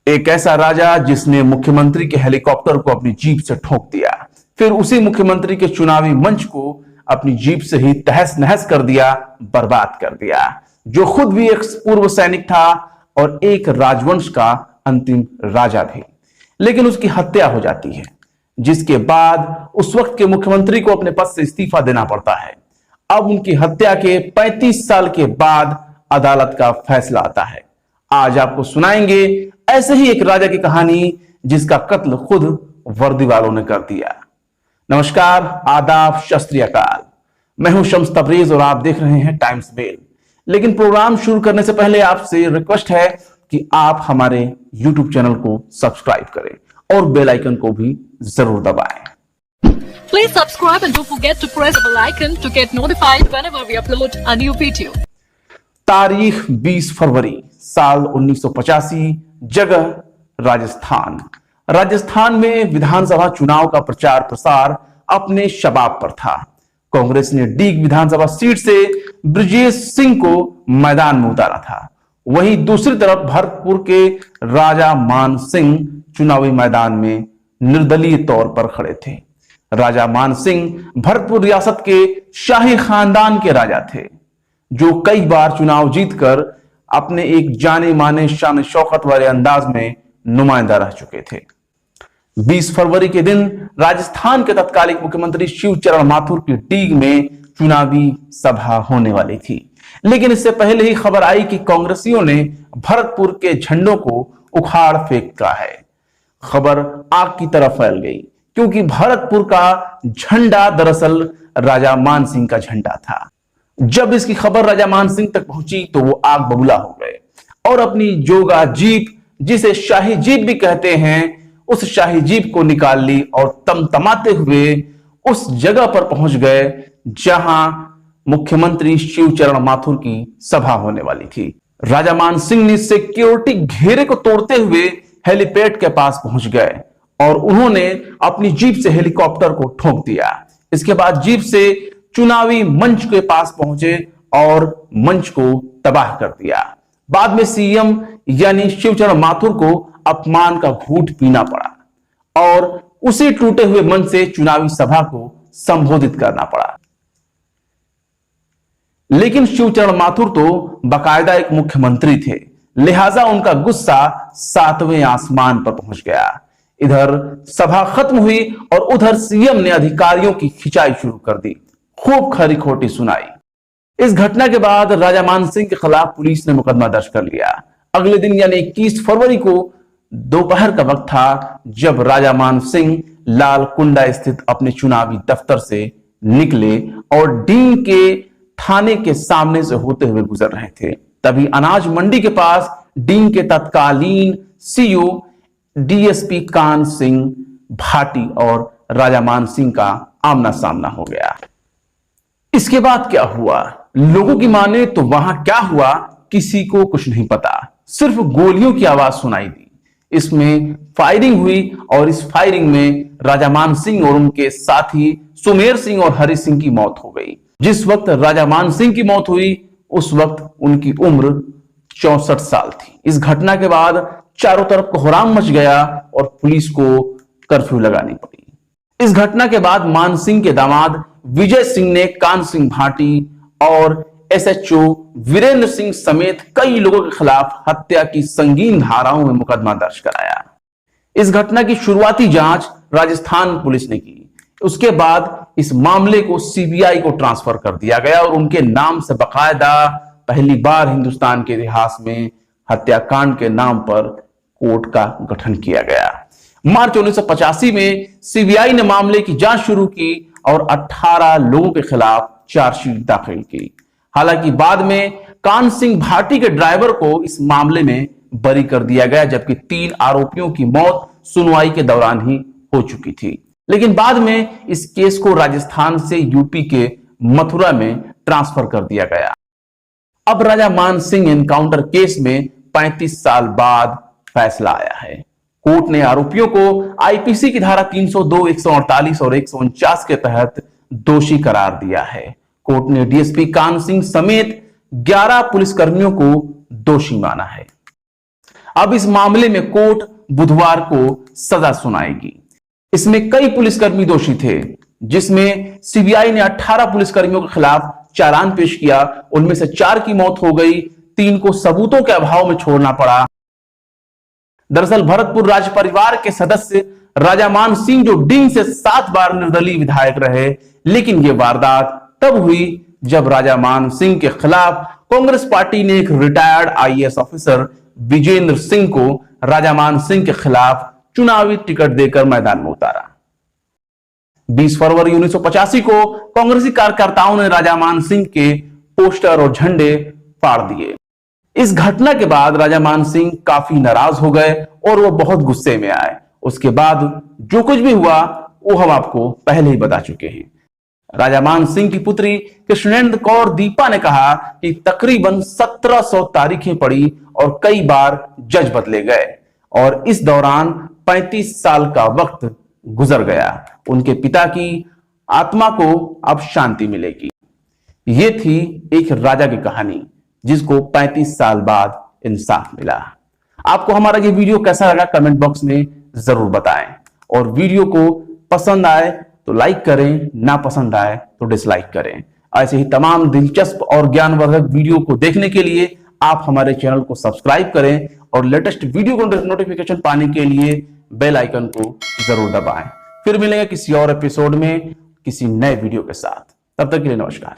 एक ऐसा राजा जिसने मुख्यमंत्री के हेलीकॉप्टर को अपनी जीप से ठोक दिया, फिर उसी मुख्यमंत्री के चुनावी मंच को अपनी जीप से ही तहस नहस कर दिया, बर्बाद कर दिया, जो खुद भी एक पूर्व सैनिक था और एक राजवंश का अंतिम राजा भी। लेकिन उसकी हत्या हो जाती है, जिसके बाद उस वक्त के मुख्यमंत्री को अपने पद से इस्तीफा देना पड़ता है। अब उनकी हत्या के 35 साल के बाद अदालत का फैसला आता है। आज आपको सुनाएंगे ऐसे ही एक राजा की कहानी जिसका कत्ल खुद वर्दी वालों ने कर दिया। नमस्कार, आदाब, सत श्री अकाल। मैं हूं शम्स तबरेज और आप देख रहे हैं टाइम्स बेल। लेकिन प्रोग्राम शुरू करने से पहले आपसे रिक्वेस्ट है कि आप हमारे YouTube चैनल को सब्सक्राइब करें और बेल आइकन को भी जरूर दबाएं। Please subscribe and don't forget to press the bell icon to get notified whenever we upload a new video. तारीख 20 फरवरी साल 1985, जगह राजस्थान। राजस्थान में विधानसभा चुनाव का प्रचार प्रसार अपने शबाब पर था। कांग्रेस ने डीग विधानसभा सीट से ब्रजेश सिंह को मैदान में उतारा था। वहीं दूसरी तरफ भरतपुर के राजा मान सिंह चुनावी मैदान में निर्दलीय तौर पर खड़े थे। राजा मान सिंह भरतपुर रियासत के शाही खानदान के राजा थे, जो कई बार चुनाव जीतकर अपने एक जाने माने शान शौकत वाले अंदाज में नुमाइंदा रह चुके थे। 20 फरवरी के दिन राजस्थान के तत्कालीन मुख्यमंत्री शिवचरण माथुर की डीग में चुनावी सभा होने वाली थी। लेकिन इससे पहले ही खबर आई कि कांग्रेसियों ने भरतपुर के झंडों को उखाड़ फेंका है। खबर आग की तरह फैल गई, क्योंकि भरतपुर का झंडा दरअसल राजा मान सिंह का झंडा था। जब इसकी खबर राजा मान सिंह तक पहुंची तो वो आग बबूला हो गए और अपनी जोगा जीप, जिसे शाही जीप भी कहते हैं, उस शाही जीप को निकाल ली और तमतमाते हुए उस जगह पर पहुंच गए जहां मुख्यमंत्री शिवचरण माथुर की सभा होने वाली थी। राजा मान सिंह ने सिक्योरिटी घेरे को तोड़ते हुए हेलीपैड के पास पहुंच गए और उन्होंने अपनी जीप से हेलीकॉप्टर को ठोक दिया। इसके बाद जीप से चुनावी मंच के पास पहुंचे और मंच को तबाह कर दिया। बाद में सीएम यानी शिवचरण माथुर को अपमान का घूंट पीना पड़ा और उसी टूटे हुए मंच से चुनावी सभा को संबोधित करना पड़ा। लेकिन शिवचरण माथुर तो बाकायदा एक मुख्यमंत्री थे, लिहाजा उनका गुस्सा 7वें आसमान पर पहुंच गया। इधर सभा खत्म हुई और उधर सीएम ने अधिकारियों की खिंचाई शुरू कर दी, खूब खरी खोटी सुनाई। इस घटना के बाद राजा मान सिंह के खिलाफ पुलिस ने मुकदमा दर्ज कर लिया। अगले दिन यानी 21 फरवरी को दोपहर का वक्त था जब राजा मान सिंह लाल कुंडा स्थित अपने चुनावी दफ्तर से निकले और डींग के थाने के सामने से होते हुए गुजर रहे थे। तभी अनाज मंडी के पास डींग के तत्कालीन सीओ डीएसपी कान सिंह भाटी और राजा मान सिंह का आमना सामना हो गया। इसके बाद क्या हुआ, लोगों की माने तो वहां क्या हुआ किसी को कुछ नहीं पता, सिर्फ गोलियों की आवाज सुनाई दी। इसमें फायरिंग हुई और इस फायरिंग में राजा मान सिंह और उनके साथी सुमेर सिंह और हरि सिंह की मौत हो गई। जिस वक्त राजा मान सिंह की मौत हुई उस वक्त उनकी उम्र 64 साल थी। इस घटना के बाद चारों तरफ कोहराम मच गया और पुलिस को कर्फ्यू लगानी पड़ी। इस घटना के बाद मान सिंह के दामाद विजय सिंह ने कान सिंह भाटी और एसएचओ वीरेंद्र सिंह समेत कई लोगों के खिलाफ हत्या की संगीन धाराओं में मुकदमा दर्ज कराया। इस घटना की शुरुआती जांच राजस्थान पुलिस ने की। उसके बाद इस मामले को सीबीआई को ट्रांसफर कर दिया गया और उनके नाम से बाकायदा पहली बार हिंदुस्तान के इतिहास में हत्याकांड के नाम पर कोर्ट का गठन किया गया। मार्च 1985 में सीबीआई ने मामले की जांच शुरू की और 18 लोगों के खिलाफ चार्जशीट दाखिल की। हालांकि बाद में कान सिंह भाटी के ड्राइवर को इस मामले में बरी कर दिया गया, जबकि 3 आरोपियों की मौत सुनवाई के दौरान ही हो चुकी थी। लेकिन बाद में इस केस को राजस्थान से यूपी के मथुरा में ट्रांसफर कर दिया गया। अब राजा मान सिंह एनकाउंटर केस में 35 साल बाद फैसला आया है। कोर्ट ने आरोपियों को आईपीसी की धारा 302, 148 और 149 के तहत दोषी करार दिया है। कोर्ट ने डीएसपी कान सिंह समेत 11 पुलिसकर्मियों को दोषी माना है। अब इस मामले में कोर्ट बुधवार को सजा सुनाएगी। इसमें कई पुलिसकर्मी दोषी थे, जिसमें सीबीआई ने 18 पुलिसकर्मियों के खिलाफ चालान पेश किया। उनमें से 4 की मौत हो गई, 3 को सबूतों के अभाव में छोड़ना पड़ा। दरअसल भरतपुर राज परिवार के सदस्य राजा मान सिंह, जो डींग से 7 बार निर्दलीय विधायक रहे, लेकिन यह वारदात तब हुई जब राजा मान सिंह के खिलाफ कांग्रेस पार्टी ने एक retired IAS officer Vijendra Singh को राजा मान सिंह के खिलाफ चुनावी टिकट देकर मैदान में उतारा। 20 फरवरी 1985 को कांग्रेसी कार्यकर्ताओं ने राजा मान सिंह के पोस्टर और झंडे फाड़ दिए। इस घटना के बाद राजा मान सिंह काफी नाराज हो गए और वो बहुत गुस्से में आए। उसके बाद जो कुछ भी हुआ वो हम आपको पहले ही बता चुके हैं। राजा मान सिंह की पुत्री कृष्णेंद्र कौर दीपा ने कहा कि तकरीबन 1700 तारीखें पड़ी और कई बार जज बदले गए और इस दौरान 35 साल का वक्त गुजर गया। उनके पिता की आत्मा को अब शांति मिलेगी। ये थी एक राजा की कहानी जिसको 35 साल बाद इंसाफ मिला। आपको हमारा ये वीडियो कैसा लगा कमेंट बॉक्स में जरूर बताएं और वीडियो को पसंद आए तो लाइक करें, ना पसंद आए तो डिसलाइक करें। ऐसे ही तमाम दिलचस्प और ज्ञानवर्धक वीडियो को देखने के लिए आप हमारे चैनल को सब्सक्राइब करें और लेटेस्ट वीडियो को नोटिफिकेशन पाने के लिए बेल आइकन को जरूर दबाएं। फिर मिलेंगे किसी और एपिसोड में किसी नए वीडियो के साथ। तब तक के लिए नमस्कार।